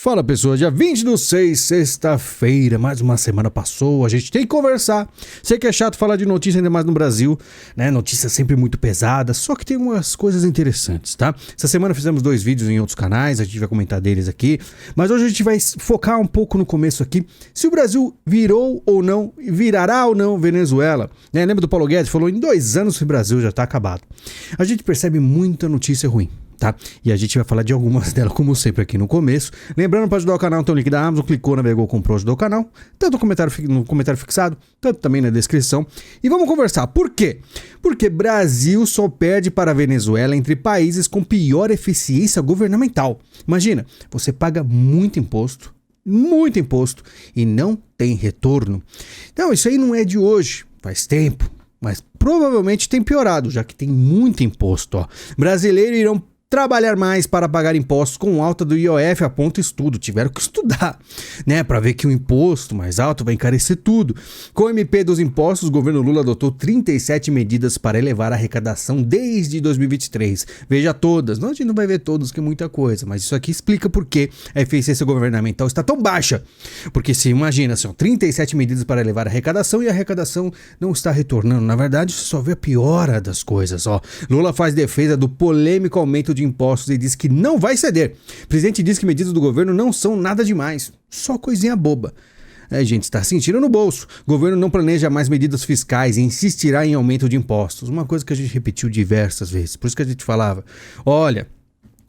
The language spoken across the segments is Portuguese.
Fala pessoal, dia 20/6, sexta-feira, mais uma semana passou, a gente tem que conversar. Sei que é chato falar de notícia, ainda mais no Brasil, né? Notícia sempre muito pesada, só que tem umas coisas interessantes, tá? Essa semana fizemos 2 vídeos em outros canais, a gente vai comentar deles aqui, mas hoje a gente vai focar um pouco no começo aqui, se o Brasil virou ou não, virará ou não Venezuela, né? Lembra do Paulo Guedes? Falou, em 2 anos o Brasil já tá acabado. A gente percebe muita notícia ruim. Tá? E a gente vai falar de algumas delas, como sempre, aqui no começo. Lembrando, para ajudar o canal, tem o link da Amazon, clicou, navegou, comprou, ajudou o canal. Tanto no comentário fixado, tanto também na descrição. E vamos conversar. Por quê? Porque Brasil só perde para a Venezuela entre países com pior eficiência governamental. Imagina, você paga muito imposto e não tem retorno. Então, isso aí não é de hoje, faz tempo. Mas provavelmente tem piorado, já que tem muito imposto. Ó. Brasileiros irão trabalhar mais para pagar impostos com alta do IOF, aponta estudo. Tiveram que estudar, né, para ver que o imposto mais alto vai encarecer tudo. Com o MP dos impostos, o governo Lula adotou 37 medidas para elevar a arrecadação desde 2023. Veja todas. Não, a gente não vai ver todas, que é muita coisa, mas isso aqui explica por que a eficiência governamental está tão baixa. Porque se imagina, são 37 medidas para elevar a arrecadação e a arrecadação não está retornando. Na verdade, você só vê a piora das coisas. Ó. Lula faz defesa do polêmico aumento de impostos e diz que não vai ceder. O presidente diz que medidas do governo não são nada demais, só coisinha boba. A gente está sentindo no bolso. O governo não planeja mais medidas fiscais e insistirá em aumento de impostos. Uma coisa que a gente repetiu diversas vezes. Por isso que a gente falava, olha,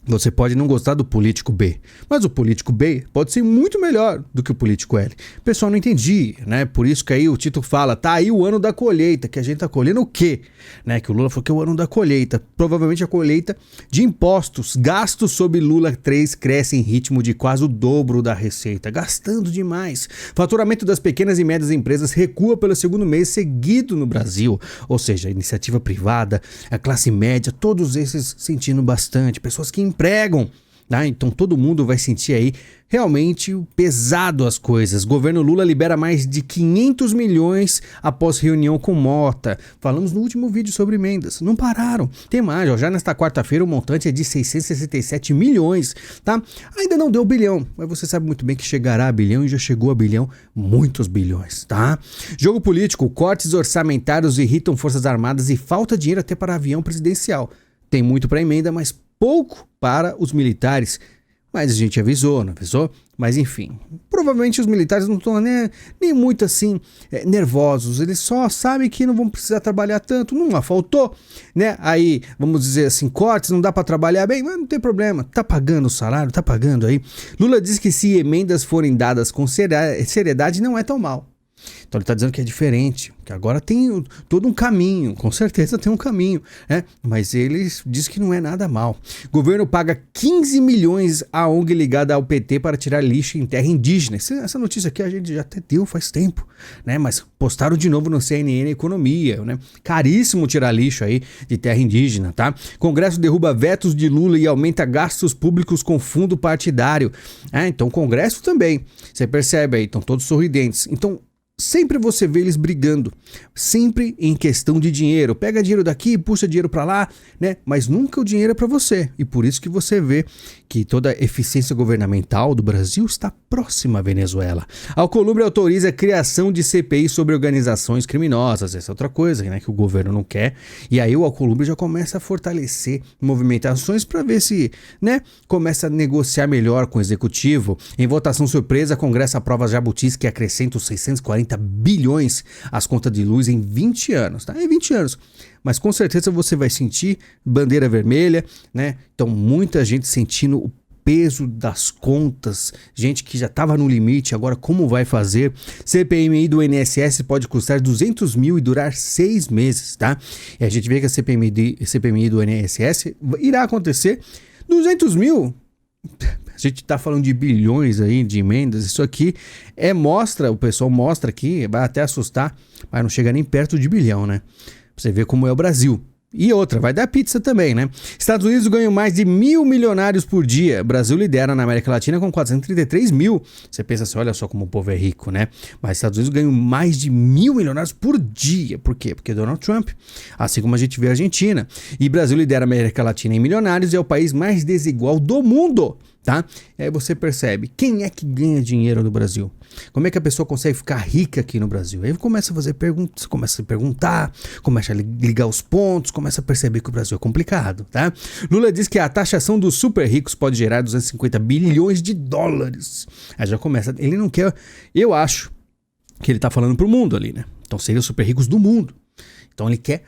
você pode não gostar do político B, mas o político B pode ser muito melhor do que o político L. O pessoal não entendia, né? Por isso que aí o título fala, tá aí o ano da colheita, que a gente tá colhendo o quê? Né? Que o Lula falou que é o ano da colheita. Provavelmente a colheita de impostos. Gastos sob Lula 3 crescem em ritmo de quase o dobro da receita, gastando demais. Faturamento das pequenas e médias empresas recua pelo segundo mês seguido no Brasil. Ou seja, a iniciativa privada, a classe média, todos esses sentindo bastante. Pessoas que empregam, tá? Então todo mundo vai sentir aí realmente pesado as coisas. Governo Lula libera mais de 500 milhões após reunião com Mota. Falamos no último vídeo sobre emendas. Não pararam. Tem mais, ó, já nesta quarta-feira o montante é de 667 milhões, tá? Ainda não deu bilhão, mas você sabe muito bem que chegará a bilhão e já chegou a bilhão, muitos bilhões, tá? Jogo político, cortes orçamentários irritam Forças Armadas e falta dinheiro até para avião presidencial. Tem muito para emenda, mas pouco para os militares. Mas a gente avisou, não avisou? Mas enfim, provavelmente os militares não estão nem muito assim nervosos. Eles só sabem que não vão precisar trabalhar tanto. Não faltou, né? Aí, vamos dizer assim, cortes, não dá para trabalhar bem, mas não tem problema. Tá pagando o salário, tá pagando aí. Lula diz que se emendas forem dadas com seriedade, não é tão mal. Então ele está dizendo que é diferente, que agora tem todo um caminho, com certeza tem um caminho, né? Mas ele diz que não é nada mal. Governo paga 15 milhões à ONG ligada ao PT para tirar lixo em terra indígena. Essa notícia aqui a gente já até deu faz tempo, né? Mas postaram de novo no CNN Economia, né? Caríssimo tirar lixo aí de terra indígena, tá? Congresso derruba vetos de Lula e aumenta gastos públicos com fundo partidário. Então o Congresso também, você percebe aí, estão todos sorridentes. Então sempre você vê eles brigando, sempre em questão de dinheiro. Pega dinheiro daqui, puxa dinheiro para lá, né? Mas nunca o dinheiro é para você. E por isso que você vê que toda a eficiência governamental do Brasil está próxima à Venezuela. Alcolumbre autoriza a criação de CPI sobre organizações criminosas. Essa é outra coisa, né, que o governo não quer. E aí o Alcolumbre já começa a fortalecer movimentações para ver se, né, começa a negociar melhor com o executivo. Em votação surpresa, Congresso aprova jabutis que acrescenta os 640 bilhões às contas de luz em 20 anos, tá? Em 20 anos. Mas com certeza você vai sentir bandeira vermelha, né? Então muita gente sentindo o peso das contas, gente que já estava no limite, agora como vai fazer? CPMI do INSS pode custar 200 mil e durar 6 meses, tá? E a gente vê que a CPMI do INSS irá acontecer. 200 mil? A gente está falando de bilhões aí de emendas. Isso aqui o pessoal mostra aqui, vai até assustar, mas não chega nem perto de bilhão, né? Pra você ver como é o Brasil. E outra, vai dar pizza também, né? Estados Unidos ganham mais de 1.000 milionários por dia. Brasil lidera na América Latina com 433 mil. Você pensa assim, olha só como o povo é rico, né? Mas Estados Unidos ganham mais de 1.000 milionários por dia. Por quê? Porque Donald Trump. Assim como a gente vê a Argentina. E Brasil lidera a América Latina em milionários e é o país mais desigual do mundo. tá? E aí você percebe quem é que ganha dinheiro no Brasil. Como é que a pessoa consegue ficar rica aqui no Brasil? Aí começa a fazer perguntas, começa a se perguntar, começa a ligar os pontos, começa a perceber que o Brasil é complicado, tá? Lula diz que a taxação dos super ricos pode gerar 250 bilhões de dólares. Aí já começa, ele não quer, eu acho que ele tá falando pro mundo ali, né? Então seriam os super ricos do mundo. Então ele quer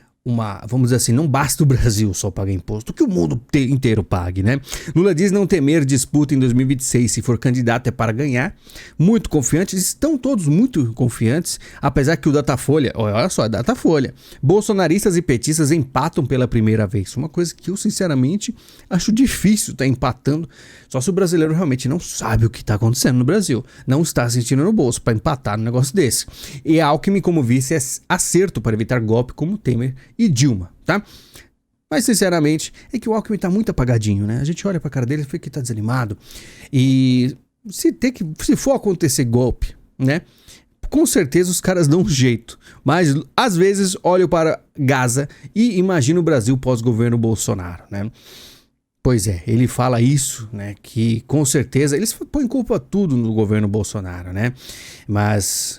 vamos dizer assim, não basta o Brasil só pagar imposto, que o mundo inteiro pague, né? Lula diz não temer disputa em 2026, se for candidato é para ganhar. Muito confiantes, estão todos muito confiantes, apesar que o Datafolha, olha só, Datafolha, bolsonaristas e petistas empatam pela primeira vez. Uma coisa que eu sinceramente acho difícil estar empatando, só se o brasileiro realmente não sabe o que está acontecendo no Brasil, não está sentindo no bolso para empatar num negócio desse. E Alckmin como vice é acerto para evitar golpe como Temer e Dilma, tá? Mas sinceramente é que o Alckmin tá muito apagadinho, né? A gente olha pra cara dele e fica que tá desanimado. E se for acontecer golpe, né? Com certeza os caras dão um jeito. Mas às vezes olho para Gaza e imagino o Brasil pós-governo Bolsonaro, né? Pois é, ele fala isso, né? Que com certeza eles põem culpa tudo no governo Bolsonaro, né? Mas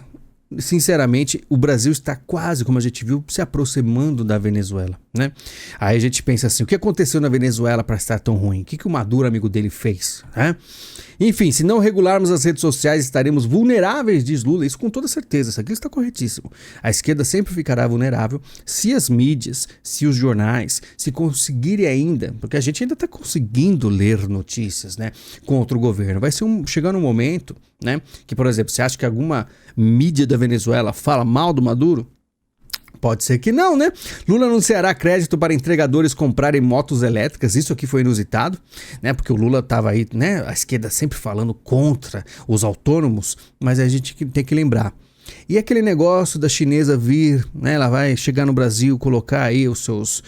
sinceramente, o Brasil está quase, como a gente viu, se aproximando da Venezuela, né? Aí a gente pensa assim, o que aconteceu na Venezuela para estar tão ruim? O que o Maduro, amigo dele, fez, né? Enfim, se não regularmos as redes sociais, estaremos vulneráveis, diz Lula. Isso com toda certeza, isso aqui está corretíssimo. A esquerda sempre ficará vulnerável se as mídias, se os jornais, se conseguirem ainda, porque a gente ainda está conseguindo ler notícias, né, contra o governo. Vai chegar um momento, né, que, por exemplo, você acha que alguma mídia da Venezuela fala mal do Maduro? Pode ser que não, né? Lula anunciará crédito para entregadores comprarem motos elétricas. Isso aqui foi inusitado, né? Porque o Lula estava aí, né? A esquerda sempre falando contra os autônomos, mas a gente tem que lembrar. E aquele negócio da chinesa vir, né? Ela vai chegar no Brasil, colocar aí os seus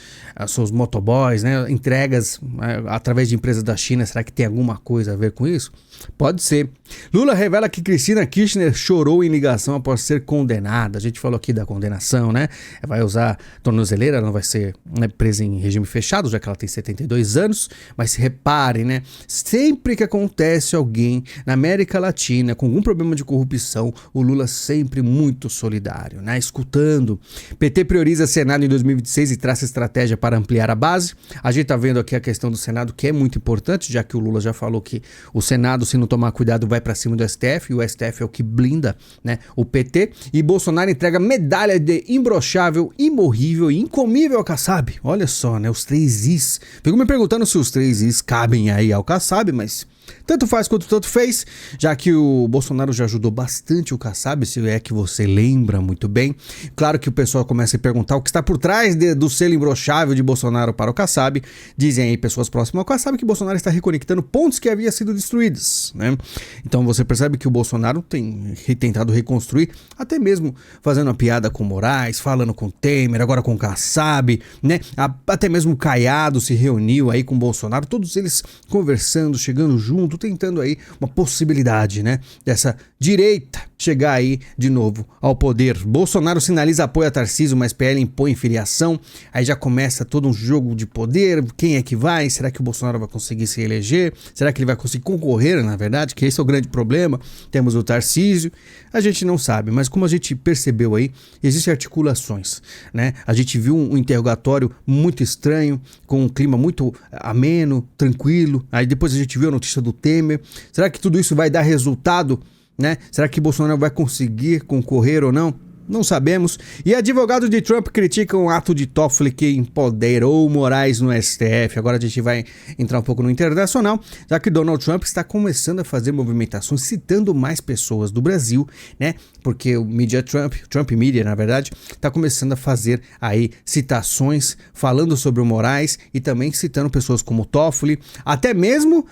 motoboys, né? Entregas através de empresas da China. Será que tem alguma coisa a ver com isso? Pode ser. Lula revela que Cristina Kirchner chorou em ligação após ser condenada. A gente falou aqui da condenação, né? Vai usar tornozeleira, não vai ser, né, presa em regime fechado, já que ela tem 72 anos. Mas se reparem, né? Sempre que acontece alguém na América Latina com algum problema de corrupção, o Lula sempre muito solidário, né? Escutando. PT prioriza Senado em 2026 e traça estratégia para ampliar a base. A gente tá vendo aqui a questão do Senado, que é muito importante, já que o Lula já falou que o Senado, se não tomar cuidado, vai para cima do STF, e o STF é o que blinda, né, o PT. E Bolsonaro entrega medalha de imbrochável, imorrível e incomível ao Kassab. Olha só, né, os 3 Is. Fico me perguntando se os 3 Is cabem aí ao Kassab, mas tanto faz quanto tanto fez, já que o Bolsonaro já ajudou bastante o Kassab, se é que você lembra muito bem. Claro que o pessoal começa a perguntar o que está por trás do selo imbrochável de Bolsonaro para o Kassab. Dizem aí pessoas próximas ao Kassab que Bolsonaro está reconectando pontos que haviam sido destruídos, né? Então você percebe que o Bolsonaro tem tentado reconstruir, até mesmo fazendo uma piada com Moraes, falando com Temer, agora com Kassab, né? Até mesmo o Caiado se reuniu aí com o Bolsonaro, todos eles conversando, chegando junto, tentando aí uma possibilidade, né, dessa direita chegar aí de novo ao poder. Bolsonaro sinaliza apoio a Tarcísio, mas PL impõe filiação. Aí já começa todo um jogo de poder. Quem é que vai? Será que o Bolsonaro vai conseguir se eleger? Será que ele vai conseguir concorrer, na verdade? Que esse é o grande problema. Temos o Tarcísio. A gente não sabe, mas como a gente percebeu aí, existem articulações, né? A gente viu um interrogatório muito estranho, com um clima muito ameno, tranquilo. Aí depois a gente viu a notícia do Temer. Será que tudo isso vai dar resultado, né? Será que Bolsonaro vai conseguir concorrer ou não? Não sabemos. E advogados de Trump criticam o ato de Toffoli que empoderou Moraes no STF. Agora a gente vai entrar um pouco no internacional, já que Donald Trump está começando a fazer movimentações, citando mais pessoas do Brasil, né? Porque o Media Trump Media, na verdade, está começando a fazer aí citações, falando sobre o Moraes e também citando pessoas como Toffoli, até mesmo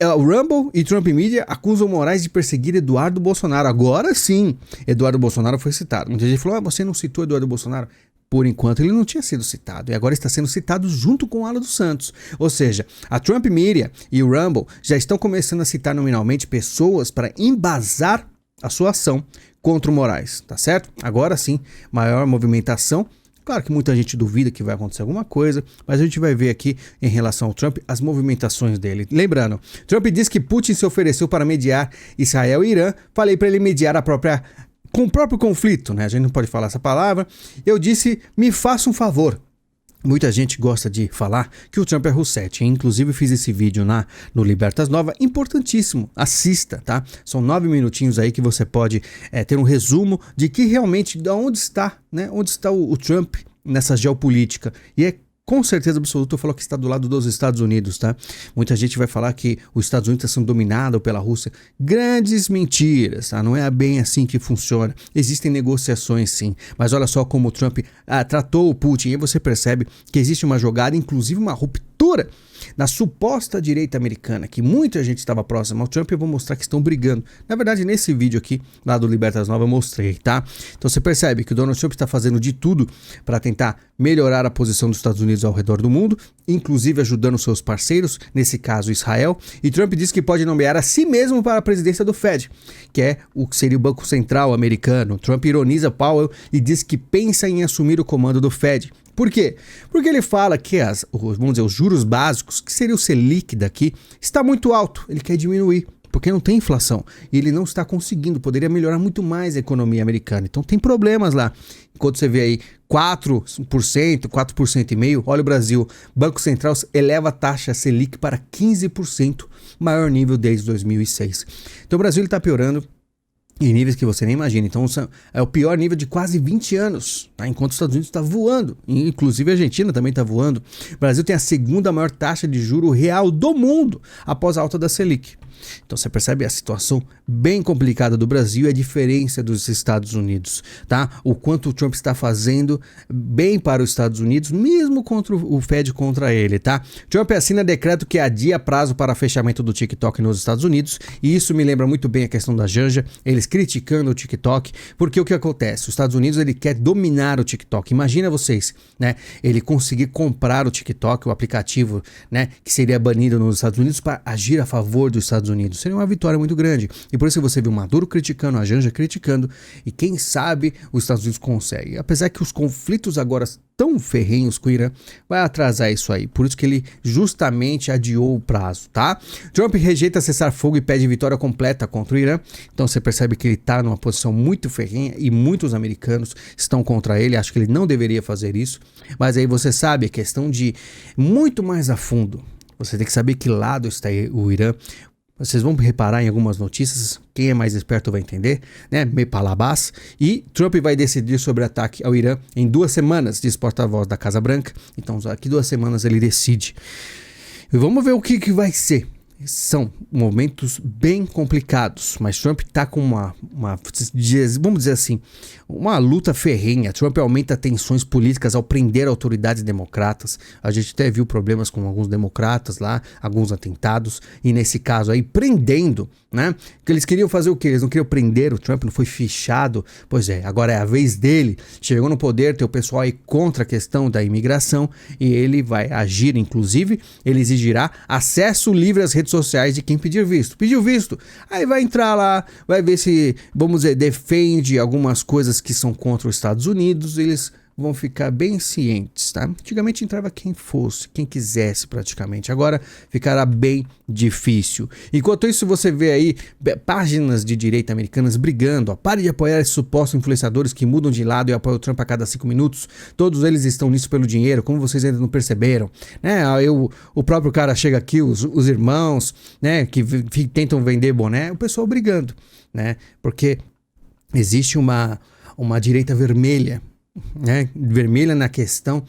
o Rumble e Trump Media acusam Moraes de perseguir Eduardo Bolsonaro. Agora sim, Eduardo Bolsonaro foi citado. Muita gente falou, você não citou Eduardo Bolsonaro? Por enquanto ele não tinha sido citado, e agora está sendo citado junto com o Alan dos Santos. Ou seja, a Trump Media e o Rumble já estão começando a citar nominalmente pessoas para embasar a sua ação contra o Moraes, tá certo? Agora sim, maior movimentação. Claro que muita gente duvida que vai acontecer alguma coisa, mas a gente vai ver aqui em relação ao Trump as movimentações dele. Lembrando, Trump disse que Putin se ofereceu para mediar Israel e Irã. Falei para ele mediar com o próprio conflito, né? A gente não pode falar essa palavra. Eu disse, me faça um favor. Muita gente gosta de falar que o Trump é Roussetti. Inclusive, fiz esse vídeo no Libertas Nova, importantíssimo. Assista, tá? São 9 minutinhos aí que você pode ter um resumo de que realmente, de onde está, né? Onde está o Trump nessa geopolítica. E é com certeza absoluta, eu falo que está do lado dos Estados Unidos, tá? Muita gente vai falar que os Estados Unidos está sendo dominado pela Rússia. Grandes mentiras, tá? Não é bem assim que funciona. Existem negociações, sim. Mas olha só como o Trump tratou o Putin. E aí você percebe que existe uma jogada, inclusive uma ruptura na suposta direita americana, que muita gente estava próxima ao Trump. Eu vou mostrar que estão brigando. Na verdade, nesse vídeo aqui, lá do Libertas Nova, eu mostrei, tá? Então você percebe que o Donald Trump está fazendo de tudo para tentar melhorar a posição dos Estados Unidos ao redor do mundo, inclusive ajudando seus parceiros, nesse caso Israel. E Trump diz que pode nomear a si mesmo para a presidência do Fed, que é o que seria o Banco Central americano. Trump ironiza Powell e diz que pensa em assumir o comando do Fed. Por quê? Porque ele fala que vamos dizer, os juros básicos, que seria o Selic daqui, está muito alto. Ele quer diminuir, porque não tem inflação. E ele não está conseguindo, poderia melhorar muito mais a economia americana. Então tem problemas lá. Enquanto você vê aí 4%, 4,5%, olha o Brasil. Banco Central eleva a taxa Selic para 15%, maior nível desde 2006. Então o Brasil está piorando em níveis que você nem imagina. Então é o pior nível de quase 20 anos, tá? Enquanto os Estados Unidos está voando, inclusive a Argentina também está voando. O Brasil tem a segunda maior taxa de juro real do mundo após a alta da Selic. Então você percebe a situação bem complicada do Brasil e a diferença dos Estados Unidos, tá? O quanto o Trump está fazendo bem para os Estados Unidos, mesmo contra o Fed contra ele, tá? Trump assina decreto que adia prazo para fechamento do TikTok nos Estados Unidos, e isso me lembra muito bem a questão da Janja, eles criticando o TikTok, porque o que acontece? Os Estados Unidos, ele quer dominar o TikTok. Imagina vocês, né? Ele conseguir comprar o TikTok, o aplicativo, né, que seria banido nos Estados Unidos, para agir a favor dos Estados Unidos. Seria uma vitória muito grande. E por isso você viu o Maduro criticando, a Janja criticando, e quem sabe os Estados Unidos conseguem. Apesar que os conflitos agora tão ferrenhos com o Irã, vai atrasar isso aí. Por isso que ele justamente adiou o prazo, tá? Trump rejeita cessar fogo e pede vitória completa contra o Irã. Então você percebe que ele está numa posição muito ferrenha e muitos americanos estão contra ele. Acho que ele não deveria fazer isso. Mas aí você sabe a questão de muito mais a fundo. Você tem que saber que lado está o Irã. Vocês vão reparar em algumas notícias, quem é mais esperto vai entender, né? Meio palabás. E Trump vai decidir sobre o ataque ao Irã em 2 semanas, diz porta-voz da Casa Branca. Então, daqui 2 semanas ele decide. E vamos ver o que vai ser. São momentos bem complicados, mas Trump está com vamos dizer assim, uma luta ferrenha. Trump aumenta tensões políticas ao prender autoridades democratas. A gente até viu problemas com alguns democratas lá, alguns atentados, e nesse caso aí, prendendo, né? Que eles queriam fazer o quê? Eles não queriam prender o Trump, não foi fichado. Pois é, agora é a vez dele. Chegou no poder, tem o pessoal aí contra a questão da imigração, e ele vai agir, inclusive, ele exigirá acesso livre às redes sociais de quem pedir visto. Pediu visto, aí vai entrar lá, vai ver se, vamos dizer, defende algumas coisas que são contra os Estados Unidos. Eles vão ficar bem cientes, tá? Antigamente entrava quem fosse, quem quisesse praticamente. Agora ficará bem difícil. Enquanto isso, você vê aí páginas de direita americanas brigando. Ó, pare de apoiar esses supostos influenciadores que mudam de lado e apoiam o Trump a cada 5 minutos. Todos eles estão nisso pelo dinheiro, como vocês ainda não perceberam, né? O próprio cara chega aqui, os irmãos, né, que tentam vender boné, o pessoal brigando, né? Porque existe uma direita vermelha, né? Vermelha na questão.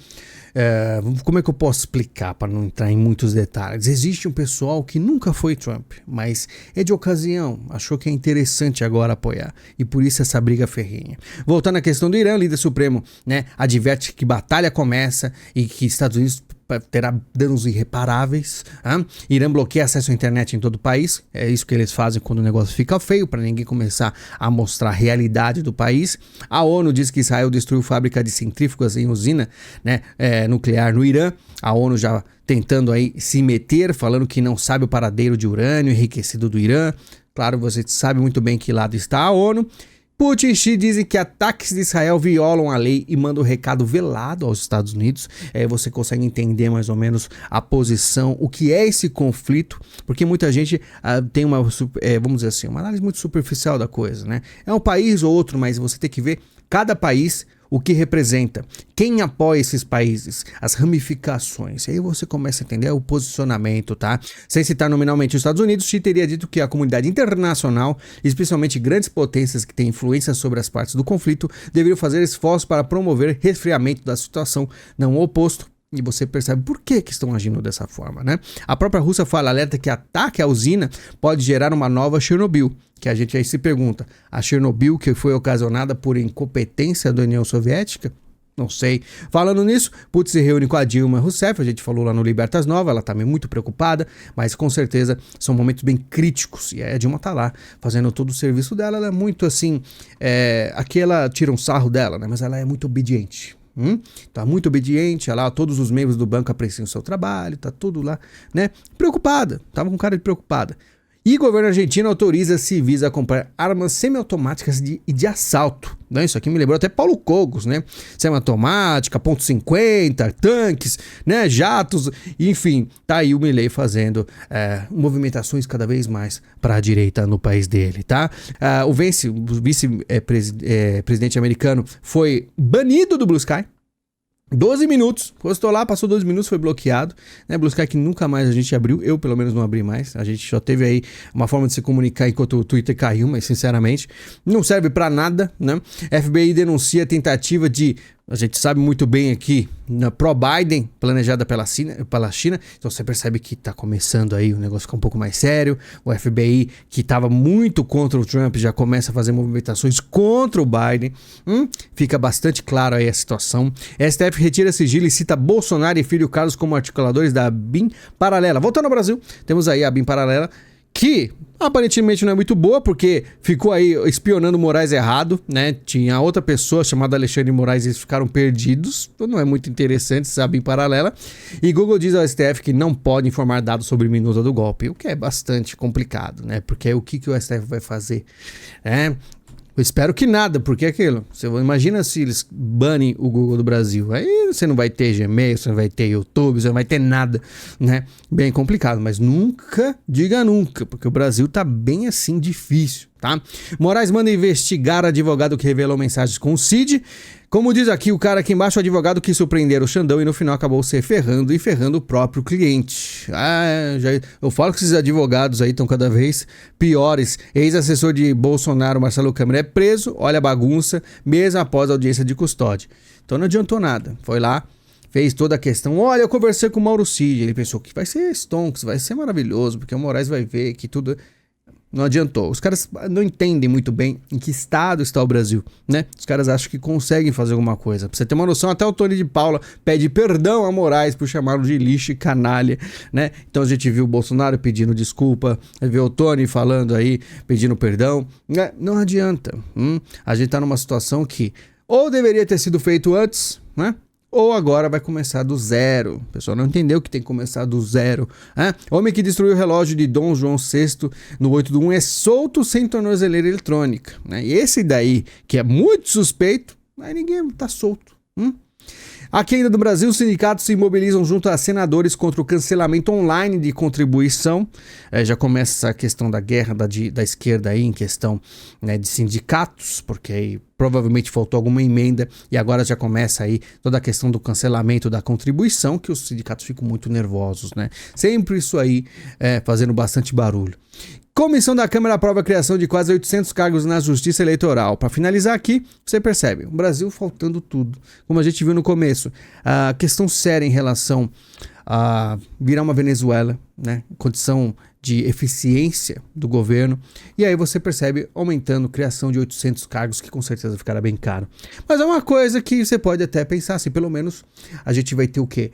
Como é que eu posso explicar para não entrar em muitos detalhes? Existe um pessoal que nunca foi Trump, mas é de ocasião, achou que é interessante agora apoiar, e por isso essa briga ferrenha. Voltando à questão do Irã, o líder supremo, né, adverte que batalha começa e que Estados Unidos terá danos irreparáveis. Irã bloqueia acesso à internet em todo o país. É isso que eles fazem quando o negócio fica feio, para ninguém começar a mostrar a realidade do país. A ONU diz que Israel destruiu fábrica de centrífugas em usina, né, nuclear no Irã. A ONU já tentando aí se meter, falando que não sabe o paradeiro de urânio enriquecido do Irã. Claro, você sabe muito bem que lado está a ONU. Putin e Xi dizem que ataques de Israel violam a lei e mandam um recado velado aos Estados Unidos. Você consegue entender mais ou menos a posição, o que é esse conflito, porque muita gente tem uma, vamos dizer assim, uma análise muito superficial da coisa, né? É um país ou outro, mas você tem que ver cada país, o que representa, quem apoia esses países, as ramificações. E aí você começa a entender o posicionamento, tá? Sem citar nominalmente os Estados Unidos, Xi teria dito que a comunidade internacional, especialmente grandes potências que têm influência sobre as partes do conflito, deveriam fazer esforços para promover resfriamento da situação, não o oposto. E você percebe por que estão agindo dessa forma, né? A própria Rússia alerta que ataque à usina pode gerar uma nova Chernobyl, que a gente aí se pergunta, a Chernobyl que foi ocasionada por incompetência da União Soviética? Não sei. Falando nisso, Putin se reúne com a Dilma Rousseff, a gente falou lá no Libertas Nova, ela também muito preocupada, mas com certeza são momentos bem críticos, e a Dilma tá lá fazendo todo o serviço dela, ela é muito assim, aqui ela tira um sarro dela, né? Mas ela é muito obediente. Tá muito obediente, lá todos os membros do banco apreciam o seu trabalho, tá tudo lá, né? Preocupada, tava com cara de preocupada. E o governo argentino autoriza civis a comprar armas semiautomáticas de assalto. Né? Isso aqui me lembrou até Paulo Cogos, né? Semiautomática, .50, tanques, né? Jatos, enfim, tá aí o Milei fazendo movimentações cada vez mais para a direita no país dele, tá? O vice-presidente americano foi banido do Blue Sky. 12 minutos, postou lá, passou 12 minutos, foi bloqueado, né? Blue Sky que nunca mais a gente abriu, eu pelo menos não abri mais, a gente só teve aí uma forma de se comunicar enquanto o Twitter caiu, mas sinceramente não serve pra nada, né? FBI denuncia a tentativa de, a gente sabe muito bem aqui, na pró-Biden, planejada pela China, então você percebe que tá começando aí o negócio ficar um pouco mais sério, o FBI que tava muito contra o Trump já começa a fazer movimentações contra o Biden, fica bastante claro aí a situação. STF retira sigilo e cita Bolsonaro e filho Carlos como articuladores da BIM Paralela. Voltando ao Brasil, temos aí a BIM Paralela, que aparentemente não é muito boa, porque ficou aí espionando Moraes errado, né? Tinha outra pessoa chamada Alexandre de Moraes e eles ficaram perdidos. Então não é muito interessante, sabe, em paralela. E Google diz ao STF que não pode informar dados sobre minuta do golpe, o que é bastante complicado, né? Porque o que o STF vai fazer? Eu espero que nada, porque é aquilo. Você imagina se eles banem o Google do Brasil. Aí você não vai ter Gmail, você não vai ter YouTube, você não vai ter nada, né? Bem complicado, mas nunca diga nunca, porque o Brasil tá bem assim difícil, tá? Moraes manda investigar advogado que revelou mensagens com o Cid. Como diz aqui o cara aqui embaixo, o advogado quis surpreender o Xandão e no final acabou se ferrando e ferrando o próprio cliente. Eu falo que esses advogados aí estão cada vez piores. Ex-assessor de Bolsonaro, Marcelo Câmara, é preso, olha a bagunça, mesmo após a audiência de custódia. Então não adiantou nada. Foi lá, fez toda a questão. Olha, eu conversei com o Mauro Cid. Ele pensou que vai ser stonks, vai ser maravilhoso, porque o Moraes vai ver que tudo... Não adiantou. Os caras não entendem muito bem em que estado está o Brasil, né? Os caras acham que conseguem fazer alguma coisa. Pra você ter uma noção, até o Tony de Paula pede perdão a Moraes por chamá-lo de lixo e canalha, né? Então a gente viu o Bolsonaro pedindo desculpa, viu o Tony falando aí, pedindo perdão, né? Não adianta. A gente tá numa situação que ou deveria ter sido feito antes, né? Ou agora vai começar do zero. O pessoal não entendeu que tem que começar do zero. Homem que destruiu o relógio de Dom João VI no 8 do 1 é solto sem tornozeleira eletrônica. Né? E esse daí, que é muito suspeito, aí ninguém tá solto. Aqui ainda no Brasil, os sindicatos se mobilizam junto a senadores contra o cancelamento online de contribuição. Já começa a questão da guerra da esquerda aí em questão, né, de sindicatos, porque aí provavelmente faltou alguma emenda e agora já começa aí toda a questão do cancelamento da contribuição, que os sindicatos ficam muito nervosos, né? Sempre isso aí fazendo bastante barulho. Comissão da Câmara aprova a criação de quase 800 cargos na Justiça Eleitoral. Para finalizar aqui, você percebe, o Brasil faltando tudo. Como a gente viu no começo, a questão séria em relação a virar uma Venezuela, né? Condição de eficiência do governo. E aí você percebe aumentando a criação de 800 cargos, que com certeza ficará bem caro. Mas é uma coisa que você pode até pensar, assim, pelo menos a gente vai ter o quê?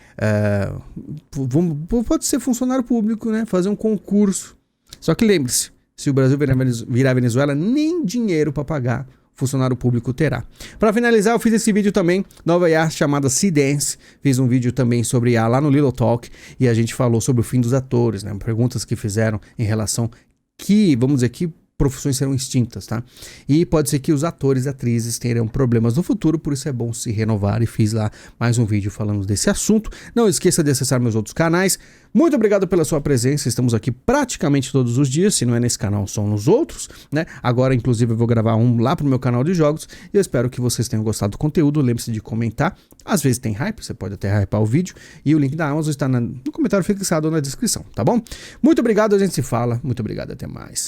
Pode ser funcionário público, né? Fazer um concurso. Só que lembre-se, se o Brasil virar Venezuela, nem dinheiro para pagar funcionário público terá. Para finalizar, eu fiz esse vídeo também, nova IA chamada C-Dance. Fiz um vídeo também sobre IA lá no Little Talk e a gente falou sobre o fim dos atores, né? Perguntas que fizeram em relação que, vamos dizer, que profissões serão extintas, tá? E pode ser que os atores e atrizes tenham problemas no futuro, por isso é bom se renovar, e fiz lá mais um vídeo falando desse assunto. Não esqueça de acessar meus outros canais. Muito obrigado pela sua presença, estamos aqui praticamente todos os dias, se não é nesse canal, são nos outros, né? Agora, inclusive, eu vou gravar um lá pro meu canal de jogos, e eu espero que vocês tenham gostado do conteúdo. Lembre-se de comentar, às vezes tem hype, você pode até hypar o vídeo, e o link da Amazon está no comentário fixado ou na descrição, tá bom? Muito obrigado, a gente se fala, muito obrigado, até mais.